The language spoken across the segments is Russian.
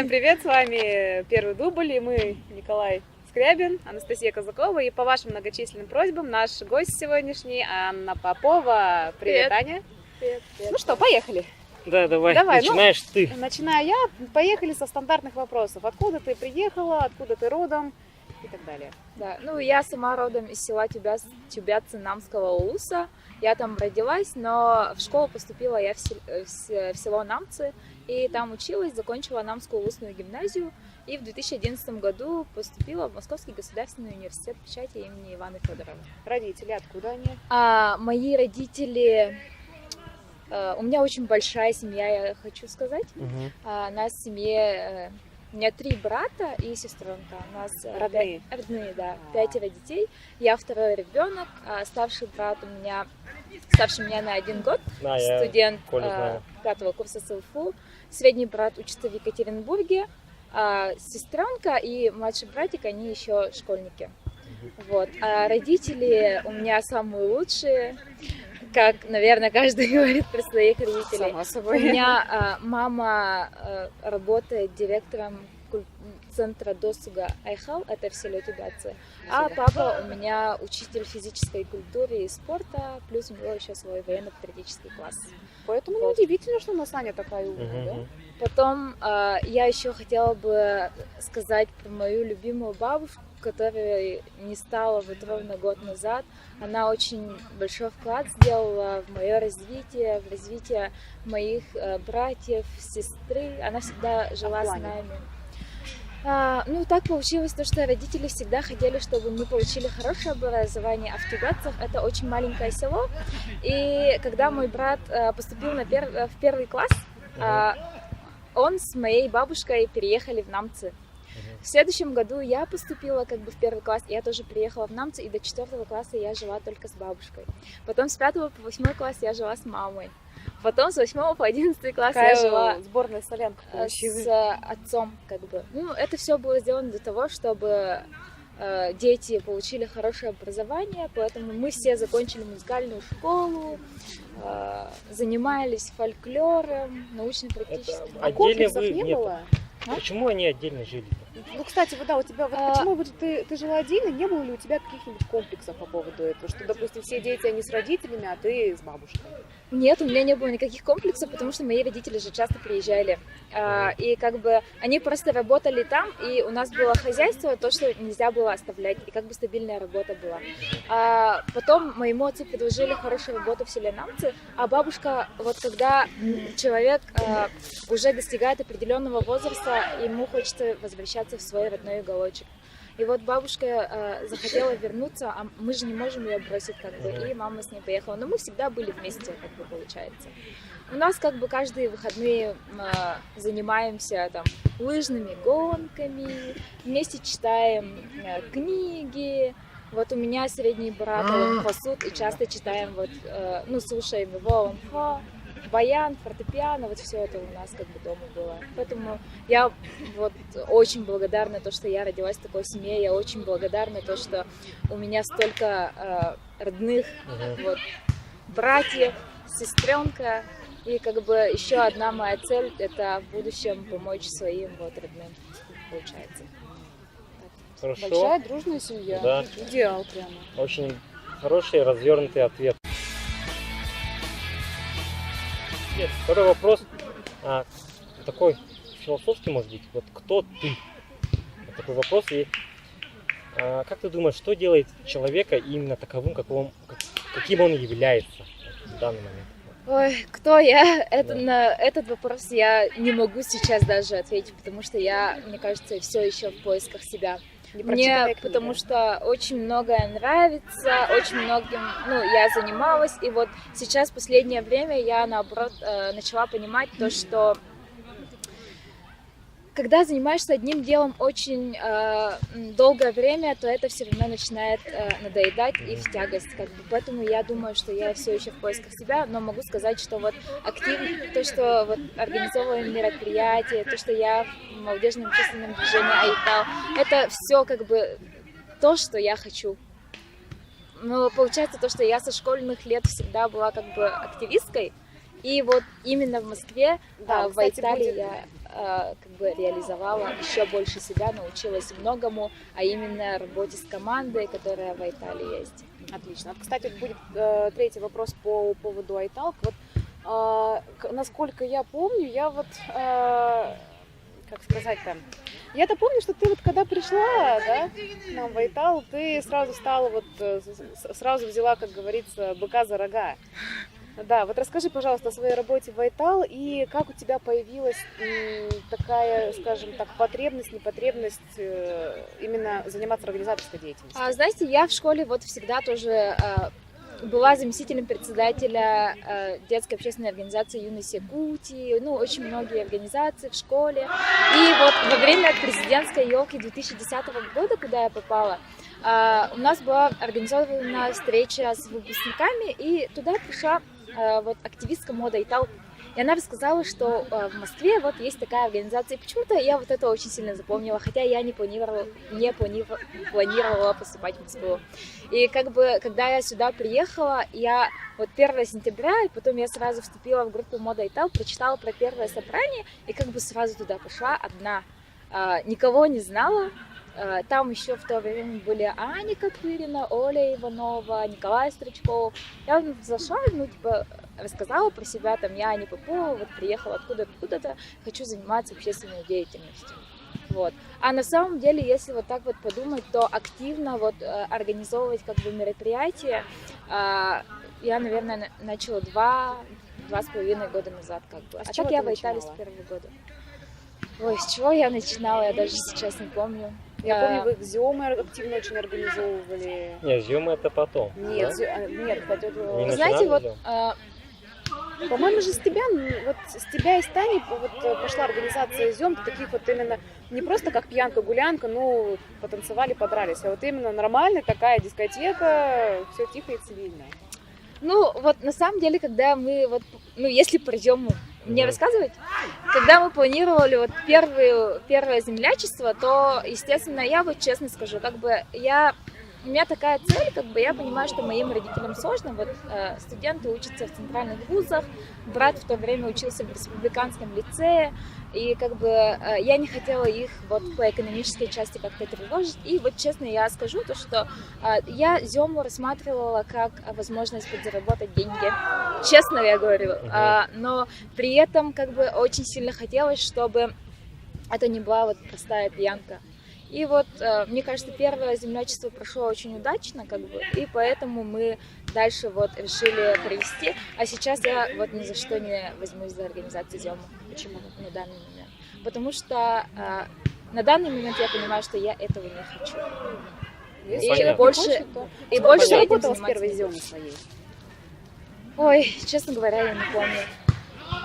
Всем привет, с вами первый дубль, и мы Николай Скрябин, Анастасия Казакова, и по вашим многочисленным просьбам наш гость сегодняшний Анна Попова. Привет, Аня. Привет. Ну что, поехали. Да, давай. Начинаешь ты. Начинаю я. Поехали со стандартных вопросов. Откуда ты приехала, откуда ты родом и так далее. Да, я сама родом из села Тюбяцы Намского улуса. Я там родилась, но в школу поступила я в село Намцы, и там училась, закончила Намскую улусную гимназию, и в 2011 году поступила в Московский государственный университет печати имени Ивана Федорова. Родители, откуда они? Мои родители... У меня очень большая семья, я хочу сказать. У нас в семье... У меня 3 брата и сестренка. У нас родные? Родные, да. 5 детей. Я второй ребенок. Старший брат у меня старше меня на 1 год. Студент 5-го курса СЛФУ. Средний брат учится в Екатеринбурге. Сестренка и младший братик, они еще школьники. Вот. А родители у меня самые лучшие. Как, наверное, каждый говорит про своих родителей. Само собой. У меня мама работает директором центра досуга Айхал, это в селе Тюбяцы. А папа у меня учитель физической культуры и спорта, плюс у него еще свой военно-патриотический класс. Поэтому неудивительно, что у нас Аня такая умная, да? Потом я еще хотела бы сказать про мою любимую бабушку, которая не стала вот ровно год назад. Она очень большой вклад сделала в мое развитие, в развитие моих братьев, сестры. Она всегда жила с нами. Так получилось, что родители всегда хотели, чтобы мы получили хорошее образование, а в Тюбяцах это очень маленькое село. И когда мой брат поступил в 1 класс, он с моей бабушкой переехали в Намцы. В следующем году я поступила в 1 класс, я тоже приехала в Намцы, и до 4 класса я жила только с бабушкой. Потом с 5 по 8 класс я жила с мамой. Потом с 8 по 11 класс я жила сборная солянка с отцом. Это все было сделано для того, чтобы дети получили хорошее образование, поэтому мы все закончили музыкальную школу, занимались фольклором, научно-практическим. А комплексов не было? Почему они отдельно жили? Кстати, у тебя почему ты жила отдельно, не было ли у тебя каких-нибудь комплексов по поводу этого? Что, допустим, все дети, они с родителями, а ты с бабушкой? Нет, у меня не было никаких комплексов, потому что мои родители же часто приезжали. И они просто работали там, и у нас было хозяйство, то, что нельзя было оставлять, и стабильная работа была. Потом моему отцу предложили хорошую работу в селе Намцы, а бабушка, когда человек уже достигает определенного возраста, ему хочется возвращаться в свой родной уголочек. И бабушка захотела вернуться, а мы же не можем ее бросить, и мама с ней поехала. Но мы всегда были вместе, получается. У нас каждые выходные занимаемся лыжными гонками, вместе читаем книги. У меня средний брат, он пасут, и часто читаем, слушаем его, баян, фортепиано, все это у нас дома было. Поэтому я очень благодарна то, что я родилась в такой семье, я очень благодарна то, что у меня столько родных, братьев, сестренка, и еще одна моя цель — это в будущем помочь своим родным, получается. Хорошо. Большая дружная семья, да. Идеал прямо. Очень хороший развернутый ответ. Второй вопрос, такой философский, может быть. Кто ты? Такой вопрос. И как ты думаешь, что делает человека именно таковым, каким он является в данный момент? Ой, кто я? На этот вопрос я не могу сейчас даже ответить, потому что мне кажется, все еще в поисках себя. Мне потому что очень многое нравится, очень многим, я занималась, и сейчас в последнее время я, наоборот, начала понимать то, что когда занимаешься одним делом очень долгое время, то это все равно начинает надоедать и в тягость. Поэтому я думаю, что я все еще в поисках себя, но могу сказать, что активно, то, что организовываем мероприятия, то, что я в молодежном общественном движении Айтал, это все то, что я хочу. Но получается то, что я со школьных лет всегда была активисткой, и именно в Москве, в Айтале я как бы реализовала еще больше себя, научилась многому, а именно работе с командой, которая в Айтале есть. Отлично. Вот, кстати, будет третий вопрос по поводу iTalk. Вот, насколько я помню, я вот, как сказать-то, я-то помню, что ты вот когда пришла, да, к нам в iTalk, ты сразу стала вот, сразу взяла, как говорится, быка за рога. Да, вот расскажи, пожалуйста, о своей работе в iTalk и как у тебя появилась такая, скажем так, потребность, непотребность именно заниматься организаторской деятельностью. Знаете, я в школе вот всегда тоже была заместителем председателя детской общественной организации «Юность Якутии», ну, очень многие организации в школе. И вот во время президентской елки 2010 года, куда я попала, у нас была организована встреча с выпускниками, и туда пришла вот активистка мода iTalk. И она рассказала, что в Москве вот есть такая организация. И почему-то я вот это очень сильно запомнила, хотя я не планировала поступать в Москву. И как бы, когда я сюда приехала, я вот 1 сентября, и потом я сразу вступила в группу мода iTalk, прочитала про первое собрание, и как бы сразу туда пошла одна. Никого не знала. Там еще в то время были Аня Копырина, Оля Иванова, Николай Стручков. Я зашла, ну, типа, рассказала про себя, там, я Аня Попова, вот приехала откуда-то, хочу заниматься общественной деятельностью. Вот. А на самом деле, если вот так вот подумать, то активно вот организовывать как бы мероприятия я, наверное, начала 2,5 года назад, как бы. А так я в Италии с 1-го года. Ой, с чего я начинала, я даже сейчас не помню. Я помню, вы Зиомы активно очень организовывали. Нет, Зиомы это потом. Нет, да? нет, кстати, Не знаете, вот по-моему же с тебя и с Таней вот пошла организация Зиом, таких вот именно не просто как пьянка-гулянка, ну, потанцевали, подрались, а вот именно нормальная такая дискотека, все тихо и цивильно. Ну, вот на самом деле, когда мы вот, ну, если пройдем мне рассказывать, когда мы планировали вот первое землячество, то, естественно, я вот честно скажу, как бы у меня такая цель, как бы я понимаю, что моим родителям сложно, вот студенты учатся в центральных вузах, брат в то время учился в республиканском лицее, и как бы я не хотела их вот по экономической части как-то тревожить, и вот честно я скажу то, что я Зему рассматривала как возможность подзаработать деньги, честно я говорю, но при этом как бы очень сильно хотелось, чтобы это не была вот простая пьянка. И вот, мне кажется, первое землячество прошло очень удачно, как бы, и поэтому мы дальше вот решили провести. А сейчас я вот ни за что не возьмусь за организацию Зема. Почему? На данный момент. Потому что на данный момент я понимаю, что я этого не хочу. Если больше этим работала с первой Земой своей? Ой, честно говоря, я не помню.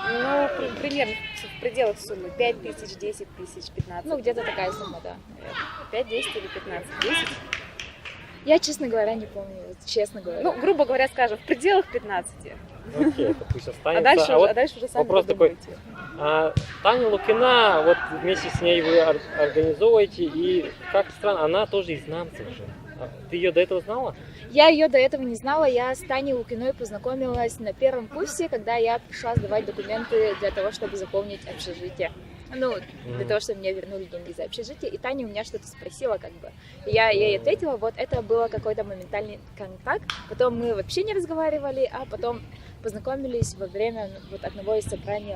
Ну, примерно в пределах суммы 5 тысяч, 10 тысяч, 15. Ну, где-то такая сумма, да. 5, 10 или 15, 10? Я, честно говоря, не помню, честно говоря. Ну, грубо говоря, скажем, в пределах 15. Окей, это пусть останется. А дальше уже сами вопрос такой. подумайте. Таня Лукина, вот вместе с ней вы организовываете, и как странно, она тоже из Намцев же. Ты ее до этого знала? Я ее до этого не знала, я с Таней Лукиной познакомилась на первом курсе, когда я пришла сдавать документы для того, чтобы заполнить общежитие. Ну, для того, чтобы мне вернули деньги за общежитие, и Таня у меня что-то спросила, как бы. Я ей ответила, вот это было какой-то моментальный контакт, потом мы вообще не разговаривали, а потом познакомились во время вот одного из собраний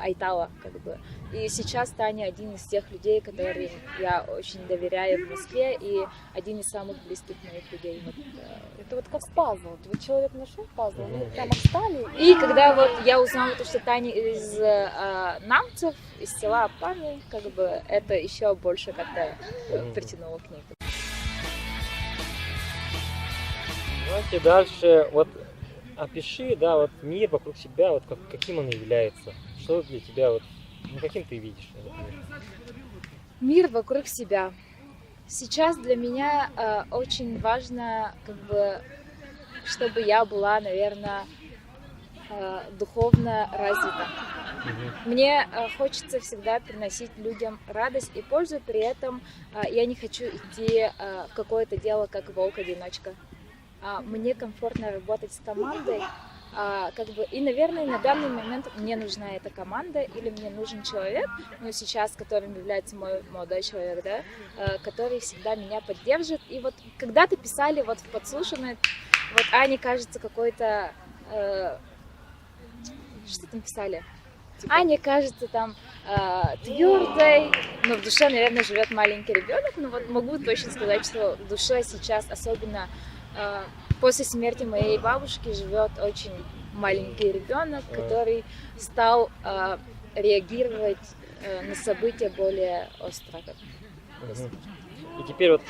Айтала, как бы. И сейчас Таня один из тех людей, которым я очень доверяю в Москве, и один из самых близких моих людей. Вот, это вот как пазл. Вот человек нашел пазл, мы прямо встали. И когда вот я узнала, что Таня из Намцев, из села Апами, как бы это еще больше как-то притянуло к ней. Давайте дальше. Вот опиши, да, вот мир вокруг себя, вот каким он является. Что для тебя, вот, ну, каким ты видишь этот мир? Мир вокруг себя. Сейчас для меня очень важно, как бы, чтобы я была, наверное, духовно развита. Мне хочется всегда приносить людям радость и пользу, при этом я не хочу идти в какое-то дело как волк-одиночка. Мне комфортно работать с командой, Как бы, и, наверное, на данный момент мне нужна эта команда или мне нужен человек, ну, сейчас, которым является мой молодой человек, да, который всегда меня поддержит. И вот когда-то писали вот в подслушанное, вот Ане кажется какой-то... что там писали? Аня кажется там твердой, но в душе, наверное, живет маленький ребенок. Но вот могу точно сказать, что в душе сейчас, особенно после смерти моей бабушки, живет очень маленький ребенок, который стал реагировать на события более остро. И теперь вот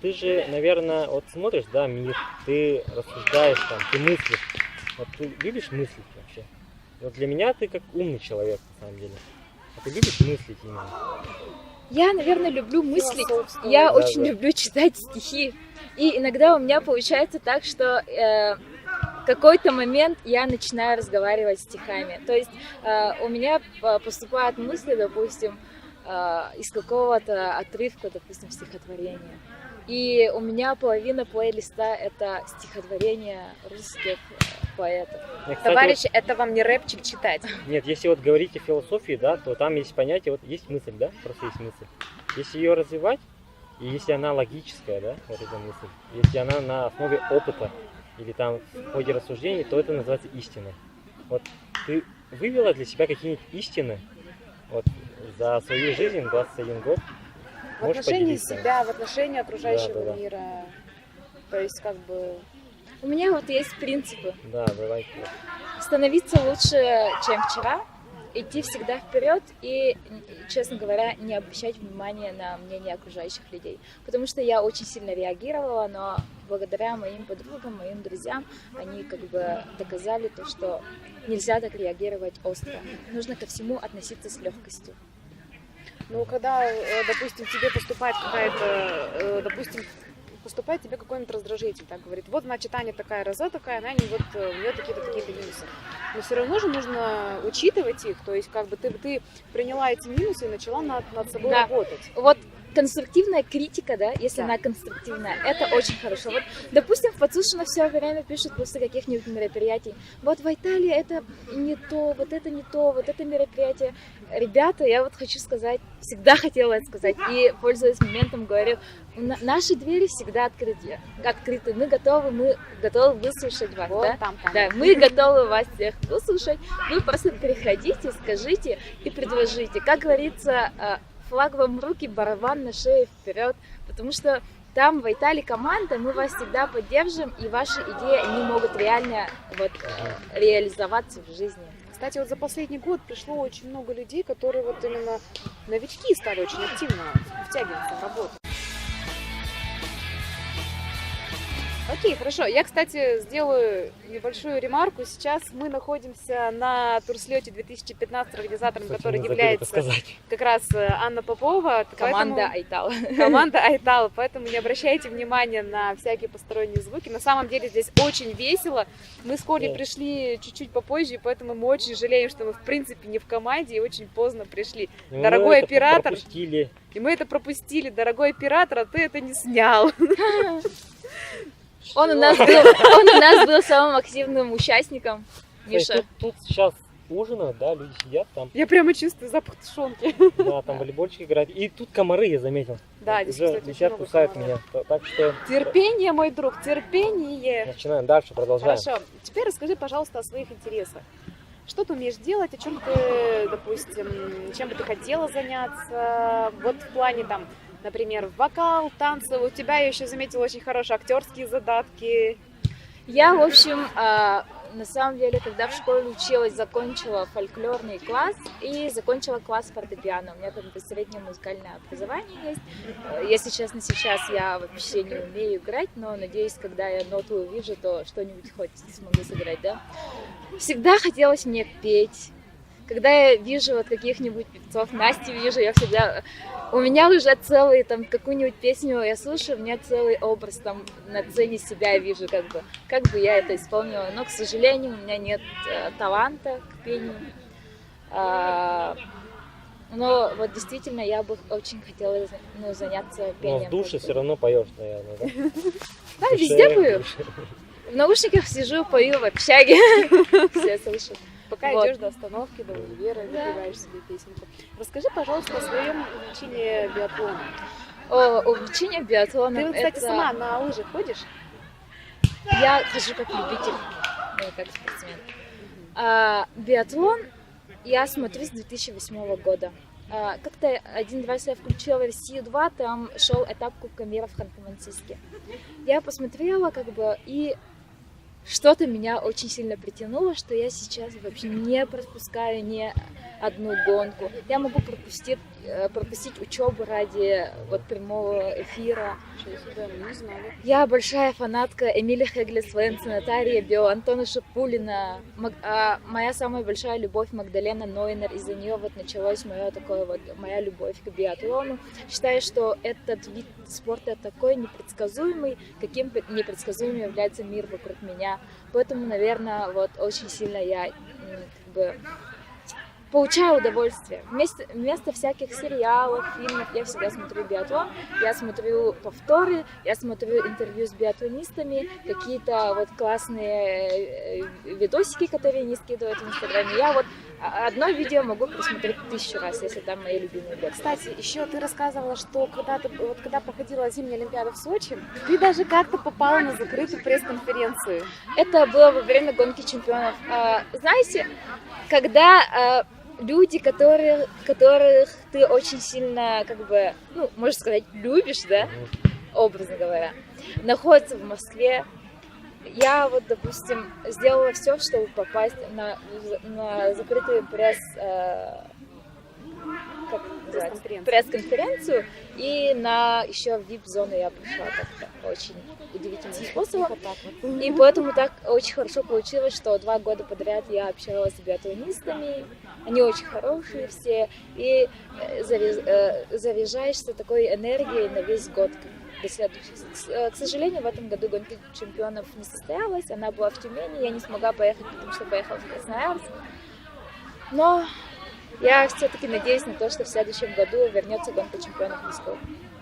ты же, наверное, вот смотришь, да, мир, ты рассуждаешь там, ты мыслишь. Вот ты любишь мыслить вообще? Вот для меня ты как умный человек, на самом деле. А ты любишь мыслить именно? Я, наверное, люблю мыслить. Я очень люблю читать стихи. И иногда у меня получается так, что в какой-то момент я начинаю разговаривать стихами. То есть у меня поступают мысли, допустим, из какого-то отрывка, допустим, стихотворения. И у меня половина плейлиста — это стихотворения русских поэтов. Кстати, Товарищи, это вам не рэпчик читать. Нет, если вот говорить о философии, да, то там есть понятие, вот есть мысль, да, просто есть мысль. Если ее развивать, и если она логическая, да, вот эта мысль, если она на основе опыта или там в ходе рассуждений, то это называется истиной. Вот ты вывела для себя какие-нибудь истины вот за свою жизнь, 21 год? В отношении себя, в отношении окружающего Да. мира. То есть, как бы... У меня вот есть принципы. Да, давай. Становиться лучше, чем вчера, идти всегда вперед и, честно говоря, не обращать внимания на мнение окружающих людей. Потому что я очень сильно реагировала, но благодаря моим подругам, моим друзьям, они как бы доказали то, что нельзя так реагировать остро. Нужно ко всему относиться с легкостью. Ну, когда, допустим, тебе поступает какая-то, поступает тебе какой-нибудь раздражитель, так говорит, вот, значит, Аня такая, Роза такая, она вот, у нее такие-то минусы. Но все равно же нужно учитывать их, то есть, как бы, ты приняла эти минусы и начала над собой работать. Вот конструктивная критика, да, если она конструктивная, это очень хорошо. Вот, допустим, в подслушано все время пишут после каких-нибудь мероприятий. Вот в Италии это не то, вот это не то, вот это мероприятие. Ребята, я вот хочу сказать, всегда хотела это сказать, и, пользуясь моментом, говорю, наши двери всегда открыты. Мы готовы выслушать вас, Вот да? там, Да, мы готовы вас всех выслушать. Вы просто переходите, скажите и предложите. Как говорится, флаг вам в руки, барабан на шее, вперед, потому что там в Италии команда, мы вас всегда поддержим, и ваши идеи, они могут реально вот, реализоваться в жизни. Кстати, вот за последний год пришло очень много людей, которые вот именно новички стали очень активно втягиваться в работу. Окей, хорошо. Я, кстати, сделаю небольшую ремарку. Сейчас мы находимся на турслете 2015, организатором которой является как раз Анна Попова. Команда Айтал. Команда Айтал. Поэтому не обращайте внимания на всякие посторонние звуки. На самом деле здесь очень весело. Мы с Колей пришли чуть-чуть попозже, поэтому мы очень жалеем, что мы в принципе не в команде и очень поздно пришли. Дорогой оператор. И мы это пропустили. Дорогой оператор, а ты это не снял. Он у нас был самым активным участником, Миша. Тут сейчас ужинают, да, люди сидят там. Я прямо чувствую запах тушенки. Да, там волейбольчик играет. И тут комары, я заметил. Да, вот, здесь, уже кстати, летят, кусают меня. Так что... Терпение, мой друг, терпение. Начинаем дальше, продолжаем. Хорошо. Теперь расскажи, пожалуйста, о своих интересах. Что ты умеешь делать, о чем ты, допустим, чем бы ты хотела заняться? Вот в плане там, например, вокал, танцы. У тебя, я еще заметила, очень хорошие актерские задатки. Я, в общем, на самом деле, когда в школе училась, закончила фольклорный класс и закончила класс фортепиано. У меня как бы среднее музыкальное образование есть. Если честно, сейчас я вообще не умею играть, но надеюсь, когда я ноту увижу, то что-нибудь хоть смогу сыграть, да. Всегда хотелось мне петь. Когда я вижу вот каких-нибудь певцов, Настю вижу, я всегда... У меня уже целый, там, какую-нибудь песню я слушаю, у меня целый образ, там, на сцене себя вижу, как бы я это исполнила. Но, к сожалению, у меня нет таланта к пению. Но вот действительно я бы очень хотела заняться пением. Но в душе все равно поешь, наверное, да? Да, везде пою. В наушниках сижу, пою в общаге. Все слышат. Пока Вот. идешь до остановки, до универа, напеваешь себе песенку. Расскажи, пожалуйста, о своем увлечении биатлоном. Увлечение биатлоном. Ты, вот, кстати, это... сама на лыжах ходишь? Я хожу как любитель, не как спортсмен. Биатлон я смотрю с 2008 года. Как-то один раз я включила Россию 2, там шел этап Кубка мира в Ханты-Мансийске. Я посмотрела, как бы, и что-то меня очень сильно притянуло, что я сейчас вообще не пропускаю ни одну гонку. Я могу пропустить учебу ради вот прямого эфира. Не знала. Я большая фанатка Эмиля Хеглес, Валенса Натария, Био, Антона Шапулина. Моя самая большая любовь Магдалена Нойнер. Из-за нее вот началась моя любовь к биатлону. Считаю, что этот вид спорта такой непредсказуемый, каким непредсказуемым является мир вокруг меня. Поэтому, наверное, вот очень сильно я как бы получаю удовольствие. Вместо всяких сериалов, фильмов я всегда смотрю биатлон. Я смотрю повторы, я смотрю интервью с биатлонистами, какие-то вот классные видосики, которые они скидывают в Инстаграме. Я вот одно видео могу просмотреть 1000 раз, если там мои любимые биатлоны. Кстати, еще ты рассказывала, что когда проходила зимняя Олимпиада в Сочи, ты даже как-то попала на закрытую пресс-конференцию. Это было во время гонки чемпионов. Знаете, когда люди, которых ты очень сильно, как бы, ну, можно сказать, любишь, да, образно говоря, находятся в Москве. Я вот, допустим, сделала все, чтобы попасть на закрытую пресс-конференцию, и на еще в VIP-зону я пришла как-то очень удивительным способом. И поэтому так очень хорошо получилось, что 2 года подряд я общалась с биатлонистами, они очень хорошие все, и заряжаешься такой энергией на весь год. К сожалению, в этом году гонка чемпионов не состоялась, она была в Тюмени, я не смогла поехать, потому что поехала в Красноярск. Но я все-таки надеюсь на то, что в следующем году вернется гонка чемпионов в Москву.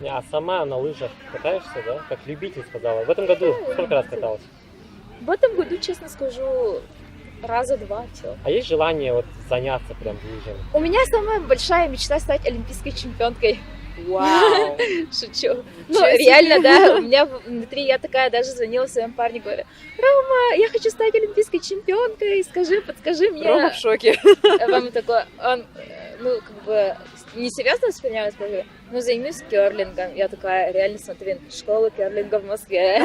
А сама на лыжах катаешься, да? Как любитель сказала. В этом году сколько раз каталась? В этом году, честно скажу, раза 2, все. А есть желание вот заняться прям лыжами? У меня самая большая мечта стать олимпийской чемпионкой. Вау! Шучу. Ну, реально, да, у меня внутри, я такая даже звонила своему парню, говорю: Рома, я хочу стать олимпийской чемпионкой, подскажи мне. Рома в шоке. Рома такой, он, ну, как бы, несерьезно воспринял, скажу, ну, займусь керлингом. Я такая, реально, смотри, школа керлинга в Москве.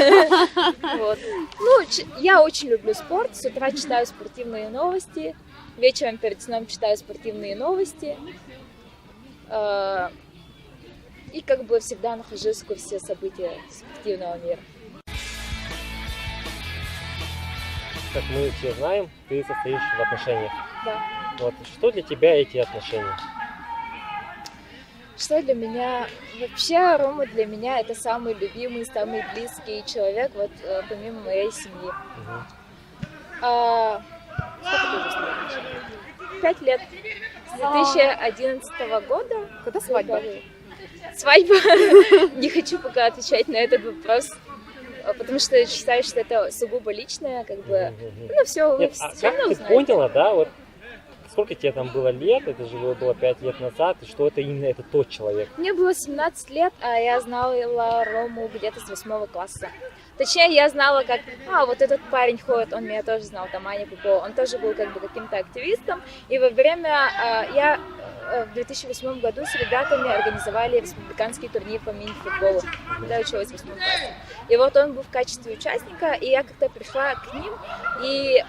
Вот. Ну, я очень люблю спорт, с утра читаю спортивные новости, вечером перед сном читаю спортивные новости. И как бы всегда нахожусь в курсе событий спортивного мира. Как мы все знаем, ты состоишь в отношениях. Да. Вот что для тебя эти отношения? Что для меня? Вообще, Рома для меня это самый любимый, самый близкий человек, вот помимо моей семьи. Сколько ты уже с ним отношений? 5 лет. С 2011 года. Когда свадьба? Свадьба? Не хочу пока отвечать на этот вопрос, потому что я считаю, что это сугубо личное, как бы, ну все, вы все как равно ты узнаете. поняла, да, вот сколько тебе там было лет, это же было 5 лет назад, и что это именно это тот человек? Мне было 17 лет, а я знала Рому где-то с 8 класса. Точнее, я знала, как, вот этот парень ходит, он меня тоже знал, там Аня Попова, он тоже был как бы каким-то активистом, и во время, я в 2008 году с ребятами организовали республиканский турнир по мини-футболу, когда я училась в 8 классе. И вот он был в качестве участника, и я как-то пришла к ним и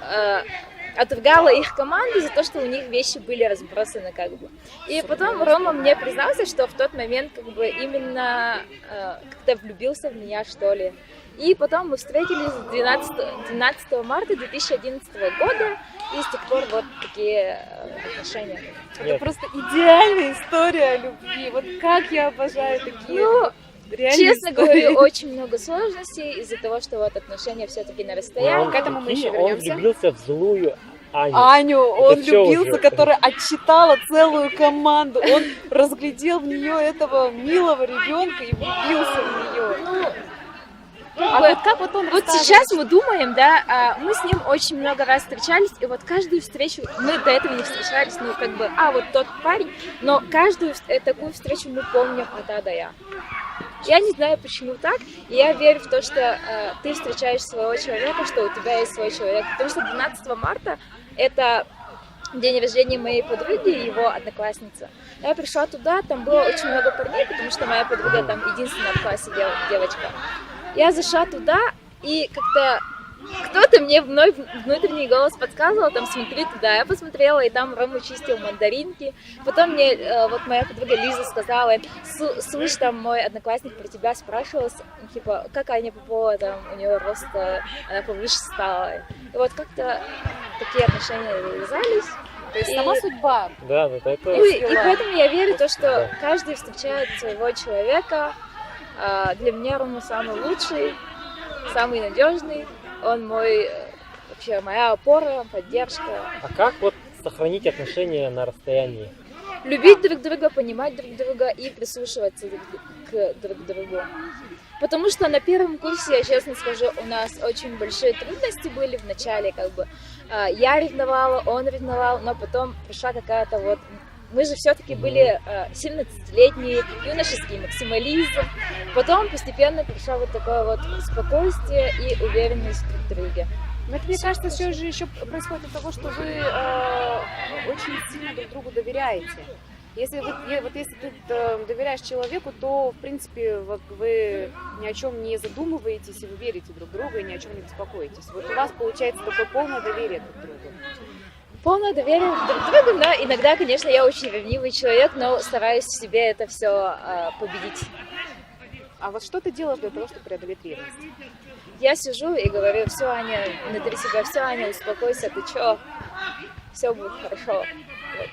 отругала их команду за то, что у них вещи были разбросаны как бы. И потом Рома мне признался, что в тот момент как бы именно как-то влюбился в меня, что ли. И потом мы встретились 12 марта 2011 года, и с тех пор вот такие отношения. Это просто идеальная история любви. Вот как я обожаю такие. Ну, реальные честно истории. говорю, очень много сложностей из-за того, что вот отношения все-таки на расстоянии. К этому мы еще Он вернемся. влюбился в злую Аню. Аню, он всё любился, уже. которая отчитала целую команду. Он разглядел в нее этого милого ребенка и влюбился в нее. Ну, А как вот он Вот рассказывает? сейчас мы думаем, да, мы с ним очень много раз встречались, и вот каждую встречу, мы до этого не встречались, ну, как бы, вот тот парень, но каждую такую встречу мы помним от А до Я. Я не знаю, почему так, и я верю в то, что ты встречаешь своего человека, что у тебя есть свой человек, потому что 12 марта это день рождения моей подруги, его одноклассница. Я пришла туда, там было очень много парней, потому что моя подруга там единственная в классе девочка. Я зашла туда, и как-то кто-то мне мой внутренний голос подсказывал, там, смотри туда. Я посмотрела, и там Рома чистил мандаринки. Потом мне вот моя подруга Лиза сказала, слышь, там мой одноклассник про тебя спрашивал, типа, как Аня Попова, там, у нее рост, она повыше стала. И вот как-то такие отношения завязались. То есть сама судьба. Да, это... И поэтому я верю в то, что каждый встречает своего человека. Для меня Рома самый лучший, самый надежный. Он мой, вообще, моя опора, поддержка. А как вот сохранить отношения на расстоянии? Любить друг друга, понимать друг друга и прислушиваться к друг другу. Потому что на первом курсе, я честно скажу, у нас очень большие трудности были в начале, как бы. Я ревновала, он ревновал, но потом пришла какая-то вот... Мы же все-таки были 17-летние, юношеский максимализм. Потом постепенно пришло вот такое вот спокойствие и уверенность в друг друге. Но это, мне кажется, все же еще происходит от того, что вы очень сильно друг другу доверяете. Если ты доверяешь человеку, то, в принципе, вот вы ни о чем не задумываетесь, и вы верите друг другу, и ни о чем не беспокоитесь. Вот у вас получается такое полное доверие друг к другу. Полное доверие друг к другу, но иногда, конечно, я очень ревнивый человек, но стараюсь в себе это все победить. А вот что ты делаешь для того, чтобы преодолеть ревность? Я сижу и говорю, все, Аня, внутри себя, все, Аня, успокойся, ты чё? Все будет хорошо. Вот.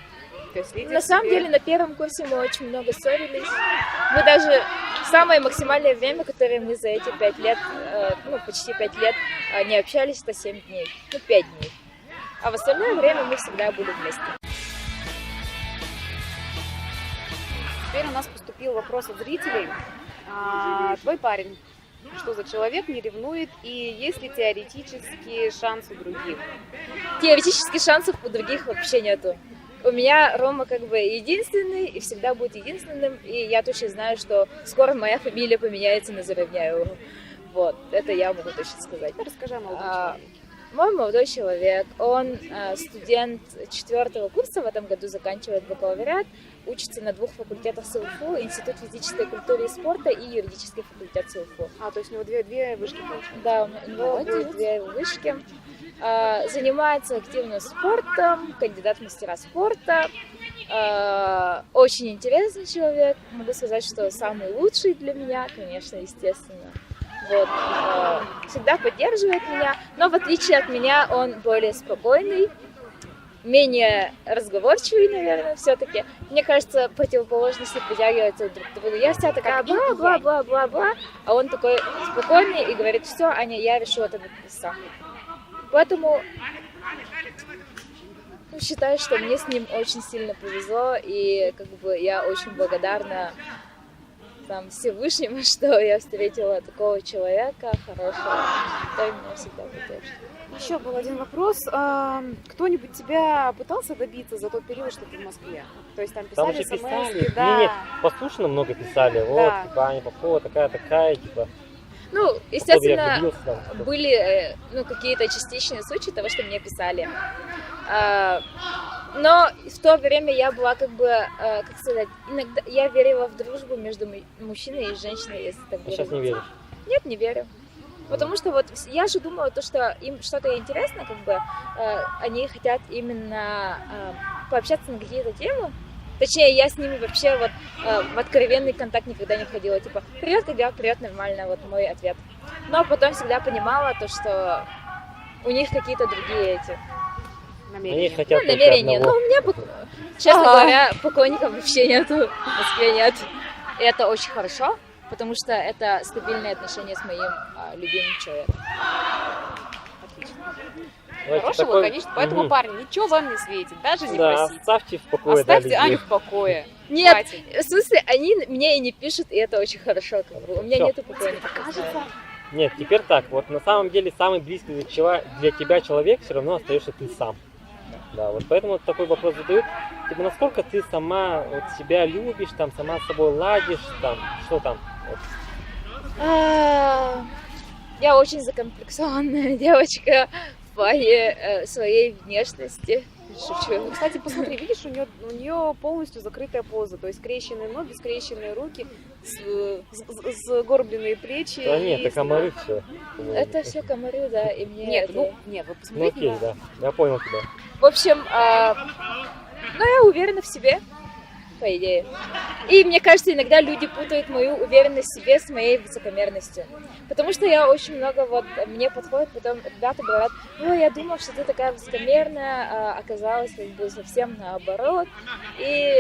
То есть, На самом деле, на первом курсе мы очень много ссорились. Мы даже самое максимальное время, которое мы за эти 5 лет, почти 5 лет не общались, это 7 дней, 5 дней. А в остальное время мы всегда были вместе. Теперь у нас поступил вопрос от зрителей. Твой парень, что за человек, не ревнует, и есть ли теоретические шансы у других? Теоретических шансов у других вообще нету. У меня Рома как бы единственный и всегда будет единственным, и я точно знаю, что скоро моя фамилия поменяется на Заревняеву. Вот, это я могу точно сказать. Расскажи о молодом человеке. Мой молодой человек, он студент 4 курса, в этом году заканчивает бакалавриат, учится на 2 факультетах СУФУ, Институт физической культуры и спорта и юридический факультет СУФУ. То есть у него две вышки получается? Да, у него будет 2 вышки. Занимается активно спортом, кандидат в мастера спорта, очень интересный человек, могу сказать, что самый лучший для меня, конечно, естественно. Вот, всегда поддерживает меня, но в отличие от меня он более спокойный, менее разговорчивый, наверное, все-таки. Мне кажется, противоположности притягиваются друг к другу. Я вся такая бла-бла-бла-бла-бла, а он такой спокойный и говорит, все, Аня, я решу это сам. Поэтому считаю, что мне с ним очень сильно повезло, и как бы я очень благодарна Всевышнему, что я встретила такого человека хорошего, который меня всегда поддержит. Еще был один вопрос. Кто-нибудь тебя пытался добиться за тот период, что ты в Москве? То есть там писали смс-ки, да? Нет, послушно много писали. Вот, типа, Аня Попова такая, типа. Ну, естественно, были какие-то частичные случаи того, что мне писали. Но в то время я была иногда я верила в дружбу между мужчиной и женщиной, если так говорить. Сейчас не веришь? Нет, не верю. Потому что вот я же думала, что им что-то интересно, они хотят именно пообщаться на какие-то темы. Точнее, я с ними вообще в откровенный контакт никогда не входила. Типа, привет, как дела? Привет, нормально, вот мой ответ. Но потом всегда понимала то, что у них какие-то другие намерения. Они хотят намерения. Но у меня, честно говоря, поклонников вообще нету, в Москве нет. И это очень хорошо, потому что это стабильные отношения с моим любимым человеком. Хорошего, конечно, поэтому, парни, ничего вам не светит, даже не просите. Оставьте в покое. Оставьте Аню в покое. Нет, хватит. в смысле, они мне и не пишут, и это очень хорошо. У меня нету поклонников. Нет, теперь так. Вот на самом деле самый близкий для тебя человек все равно остаешься ты сам. Да, вот поэтому вот такой вопрос задают. Типа, насколько ты сама вот себя любишь, там, сама с собой ладишь, там, что там? Вот. Я очень закомплексованная девочка в плане своей внешности. Шучу. Кстати, посмотри, видишь, у нее полностью закрытая поза, то есть скрещенные ноги, скрещенные руки, сгорбленные плечи. Да нет, и это комары все. Это все комары, да, и мне Нет, это... нет, вы Ну посмотрите. окей, да, я понял тебя. В общем, я уверена в себе, по идее. И мне кажется, иногда люди путают мою уверенность в себе с моей высокомерностью. Потому что я очень много, мне подходит, потом ребята говорят, я думала, что ты такая высокомерная, а оказалось как бы совсем наоборот. И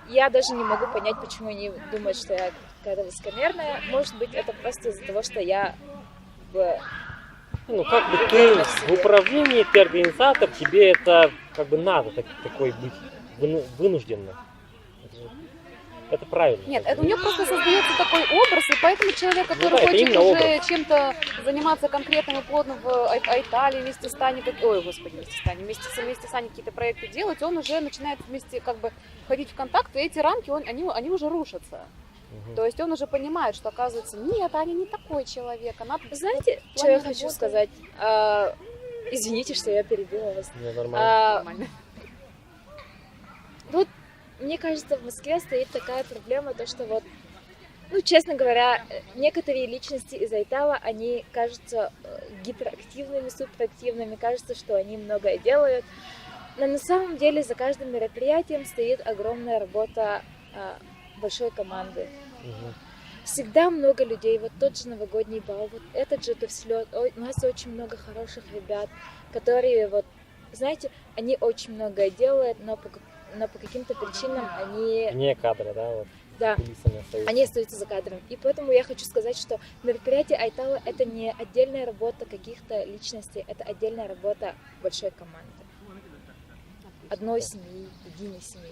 я даже не могу понять, почему они думают, что я какая-то высокомерная. Может быть, это просто из-за того, что я Ну, как бы ты в управлении, ты организатор, тебе это как бы надо такой быть вынужденно. Это правильно. Нет, у нее просто создается такой образ, и поэтому человек, который это хочет именно уже образ. чем-то заниматься конкретным и плотно в Айтале, вместе с Таней, вместе с Аней какие-то проекты делать, он уже начинает вместе как бы входить в контакт, и эти рамки, они уже рушатся. Мгм. То есть он уже понимает, что оказывается, нет, Аня не такой человек, она... Знаете, в что я плане хочу работы- сказать? Извините, что я перебила вас. Не, нормально. Нормально. Вот, мне кажется, в Москве стоит такая проблема, то что честно говоря, некоторые личности из Айтала, они кажутся гиперактивными, суперактивными, кажется, что они многое делают. Но на самом деле за каждым мероприятием стоит огромная работа большой команды. Мгм. Всегда много людей, вот тот же новогодний бал, вот этот же туфслет, у нас очень много хороших ребят, которые знаете, они очень многое делают, но по каким-то причинам они, Вне кадра, да, вот. да, Кулисами остаются. они остаются за кадром. И поэтому я хочу сказать, что мероприятие Айтала это не отдельная работа каких-то личностей, это отдельная работа большой команды. Одной семьи, единой семьи.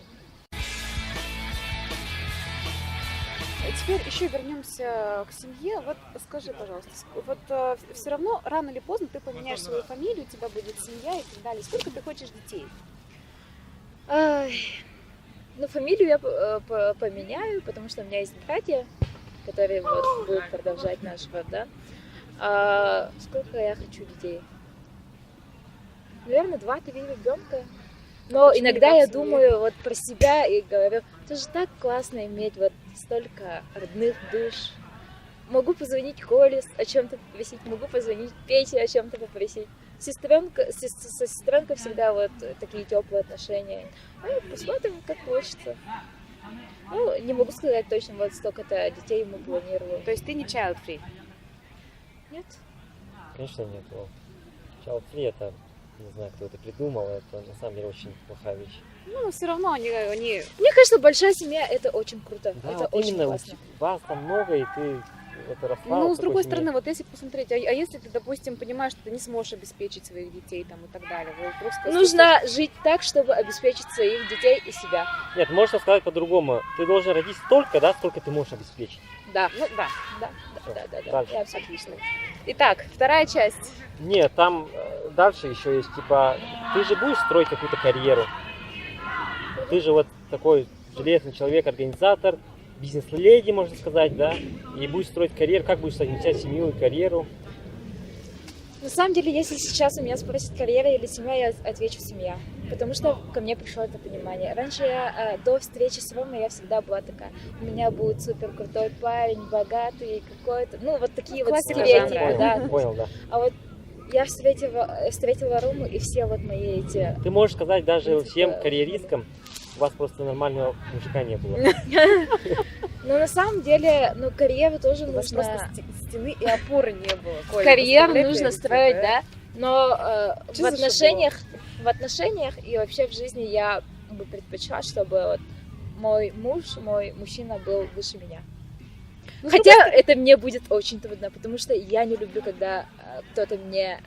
Теперь еще вернемся к семье. Вот скажи, пожалуйста, все равно рано или поздно ты поменяешь свою фамилию, у тебя будет семья и так далее. Сколько ты хочешь детей? Фамилию я поменяю, потому что у меня есть братья, которые будут продолжать наш род, да. Сколько я хочу детей? Наверное, 2-3 ребенка. Но Почему иногда не я так себе? думаю про себя и говорю, это же так классно иметь столько родных душ. Могу позвонить Коле о чем-то попросить, могу позвонить Пете о чем-то попросить. Со сестренкой всегда такие теплые отношения. Посмотрим, как получится. Не могу сказать точно, столько-то детей мы планируем. То есть ты не child free? Нет. Конечно нет. Child free это, не знаю, кто это придумал, это на самом деле очень плохая вещь. Ну, все равно они... Мне кажется, большая семья это очень круто. Да, это вот очень именно классно. вас там много, и ты это росла. Ну, в с другой такой семье. стороны, если посмотреть, а если ты, допустим, понимаешь, что ты не сможешь обеспечить своих детей там и так далее, вдруг Нужно жить так, чтобы обеспечить своих детей и себя. Нет, можно сказать по-другому. Ты должен родить столько, да, сколько ты можешь обеспечить. Да, Ну, да. да. Дальше. Я все Отлично. Итак, вторая часть. Нет, там дальше еще есть, типа, ты же будешь строить какую-то карьеру. Ты же такой железный человек, организатор, бизнес-леди, можно сказать, да, и будешь строить карьеру, как будешь совмещать семью и карьеру. На самом деле, если сейчас у меня спросят, карьера или семья, я отвечу семья. Потому что ко мне пришло это понимание. Раньше я до встречи с Ромой я всегда была такая, у меня будет супер крутой парень, богатый какой-то, такие Классика стереотипы, жанра. да. Понял, да. А я встретила Рому, и все мои эти... Ты можешь сказать даже Типа, всем карьеристкам, у вас просто нормального мужика не было. Но на самом деле, карьеру тоже У вас нужно... просто стены и опоры не было. Коля, Карьеру представляешь, нужно эти, строить, да? Но Что в за отношениях и вообще в жизни я бы предпочла, чтобы мой мужчина был выше меня. Ну, Хотя это мне будет очень трудно, потому что я не люблю, когда кто-то мне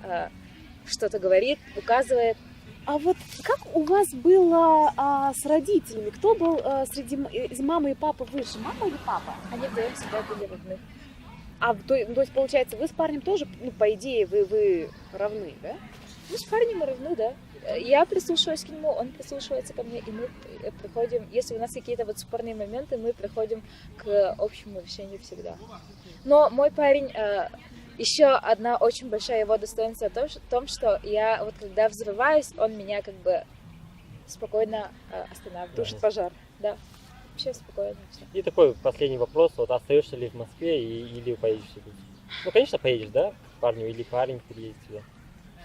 что-то говорит, указывает. А вот как у вас было с родителями? Кто был из мамы и папы выше? Мама или папа? Они вдвоем всегда были родны. То есть, получается, вы с парнем тоже, ну, по идее, вы равны, да? Мы с парнем равны, да. Я прислушиваюсь к нему, он прислушивается ко мне, и мы приходим, если у нас какие-то вот спорные моменты, мы приходим к общему решению всегда. Но мой парень, еще одна очень большая его достоинство в том, что я вот когда взрываюсь, он меня как бы спокойно останавливает. Тушит пожар. Да, вообще спокойно все. И такой последний вопрос. Вот остаешься ли в Москве или поедешь сюда? Ну, конечно, поедешь, да, к парню, или парень приедет сюда?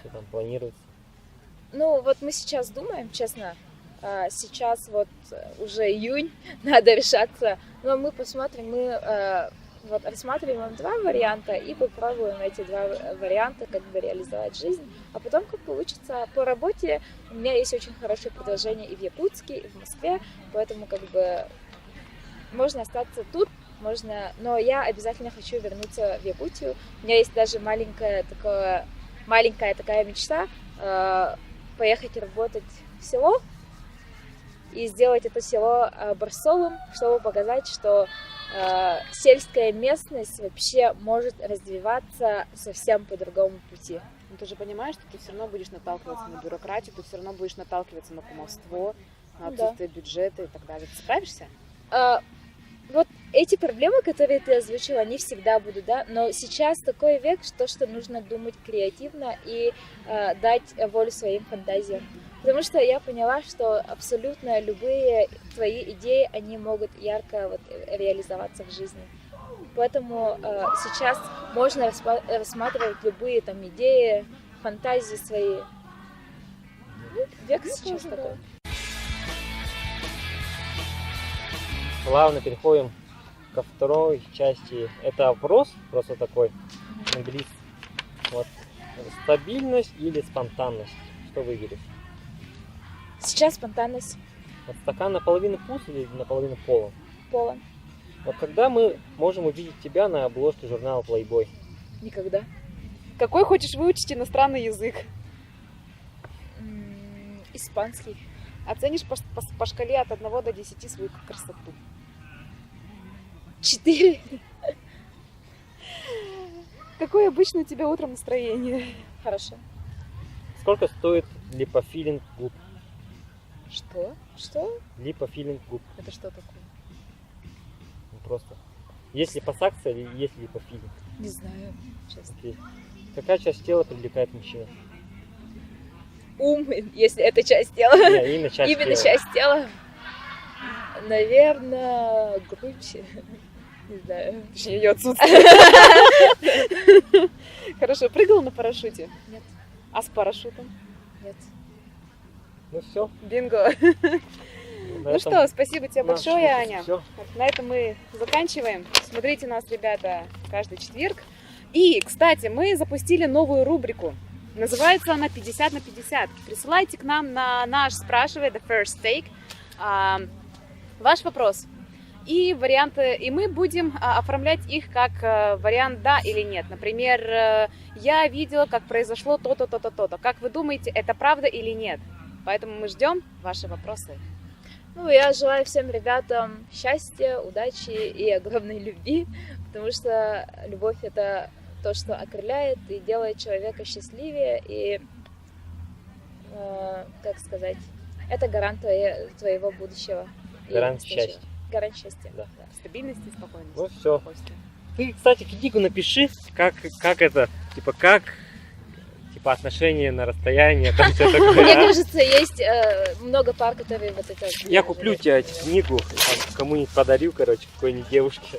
Что там планируется? Ну, вот мы сейчас думаем, честно, сейчас вот уже июнь, надо решаться, но мы посмотрим, мы вот рассматриваем два варианта и попробуем эти два варианта как бы реализовать жизнь, а потом как получится по работе. У меня есть очень хорошее предложение и в Якутске, и в Москве, поэтому как бы можно остаться тут, можно, но я обязательно хочу вернуться в Якутию. У меня есть даже маленькая такая мечта поехать работать в село и сделать это село образцовым, чтобы показать, что сельская местность вообще может развиваться совсем по другому пути. Но ты же понимаешь, что ты все равно будешь наталкиваться на бюрократию, ты все равно будешь наталкиваться на кумовство, на отсутствие бюджета и так далее. Ты справишься? Вот эти проблемы, которые ты озвучила, они всегда будут, да, но сейчас такой век, что нужно думать креативно и дать волю своим фантазиям. Потому что я поняла, что абсолютно любые твои идеи, они могут ярко вот реализоваться в жизни. Поэтому сейчас можно рассматривать любые там идеи, фантазии свои. Ну, век сейчас тоже, такой. Плавно переходим ко второй части. Это опрос, просто такой английский. Вот. Стабильность или спонтанность? Что выберешь? Сейчас спонтанность Вот стакан наполовину пуст или наполовину полон? полон. Вот когда мы можем увидеть тебя на обложке журнала Playboy? Никогда. Какой хочешь выучить иностранный язык? Испанский. Оценишь по шкале от 1 до 10 свою красоту. 4. Какое обычно у тебя утром настроение? Хорошо. Сколько стоит липофилинг губ? Что? Что? Липофилинг губ. Это что такое? Ну, просто. Есть липосакция или есть липофилинг? Не знаю, честно. Окей. Какая часть тела привлекает мужчину? Ум, если это часть тела. Не, именно часть Именно тела. часть тела. Наверное, грудь. Не знаю. Точнее, ее отсутствие. Хорошо, прыгала на парашюте? Нет. А с парашютом? Нет. Ну все. Бинго. Ну что, спасибо тебе большое, Аня. Все. На этом мы заканчиваем. Смотрите нас, ребята, каждый четверг. И, кстати, мы запустили новую рубрику. Называется она 50 на 50. Присылайте к нам на наш «Спрашивай» The First Take ваш вопрос и варианты, и мы будем оформлять их как вариант «да» или «нет». Например, я видела, как произошло то-то, то-то, то-то. Как вы думаете, это правда или нет? Поэтому мы ждем ваши вопросы. Ну, я желаю всем ребятам счастья, удачи и огромной любви, потому что любовь — это то, что окрыляет и делает человека счастливее, и, как сказать, это гарант твоего будущего. и Гарант настоящего. счастья. Гарант счастья. Да. Стабильности и спокойности. Ну все. Спокойствия. Ты, кстати, книгу напиши, как это, отношения на расстоянии, там все Мне такое. кажется, есть много пар, которые вот это... Я куплю тебе эту книгу, там, кому-нибудь подарю, короче, какой-нибудь девушке.